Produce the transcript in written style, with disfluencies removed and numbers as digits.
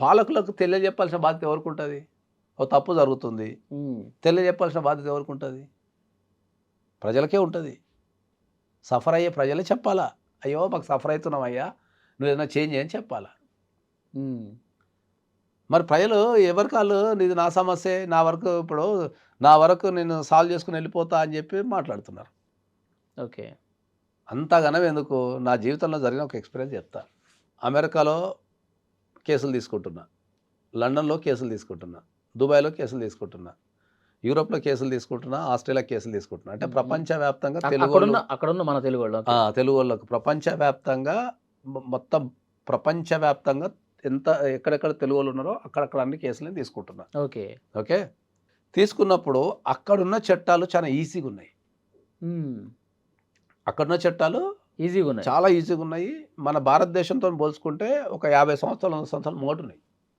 పాలకులకు తెలియజెప్పాల్సిన బాధ్యత ఎవరికి ఉంటుంది? ఓ తప్పు జరుగుతుంది, హ్మ్. తెలియజెప్పాల్సిన బాధ్యత ఎవరికి ఉంటుంది? ప్రజలకే ఉంటుంది. సఫర్ అయ్యే ప్రజలే చెప్పాలా, అయ్యో మాకు సఫర్ అవుతున్నామయ్యా, నువ్వు ఏదైనా చేంజ్ చేయని చెప్పాలా. హ్మ్. మరి ప్రజలు ఎవరికి వాళ్ళు ఇది నా సమస్యే, నా వరకు ఇప్పుడు నా వరకు నేను సాల్వ్ చేసుకుని వెళ్ళిపోతా అని చెప్పి మాట్లాడుతున్నారు. ఓకే. అంతగనం ఎందుకు, నా జీవితంలో జరిగిన ఒక ఎక్స్పీరియన్స్ చెప్తా. అమెరికాలో కేసులు తీసుకుంటున్నా, లండన్‌లో కేసులు తీసుకుంటున్నా, దుబాయ్‌లో కేసులు తీసుకుంటున్నా, యూరోప్‌లో కేసులు తీసుకుంటున్నా, ఆస్ట్రేలియా కేసులు తీసుకుంటున్నా. అంటే హుహు. ప్రపంచవ్యాప్తంగా తెలుగోళ్ళు అక్కడున్న మన తెలుగోళ్ళు. ఓకే. తెలుగోళ్ళకు ప్రపంచవ్యాప్తంగా మొత్తం ప్రపంచవ్యాప్తంగా ఎంత ఎక్కడెక్కడ తెలుగోళ్ళు ఉన్నారో అక్కడక్కడ అన్ని కేసులను తీసుకుంటున్నా. ఓకే. ఓకే. తీసుకున్నప్పుడు అక్కడున్న చట్టాలు చాలా ఈజీగున్నాయి. హ్మ్. అక్కడున్న చట్టాలు ఈజీగున్నాయి. చాలా ఈజీగున్నాయి. మన భారతదేశంతోని పోల్చుకుంటే ఒక 50 సంవత్సరాలు, 100 సంవత్సరాలు ముంగటున్నాయి.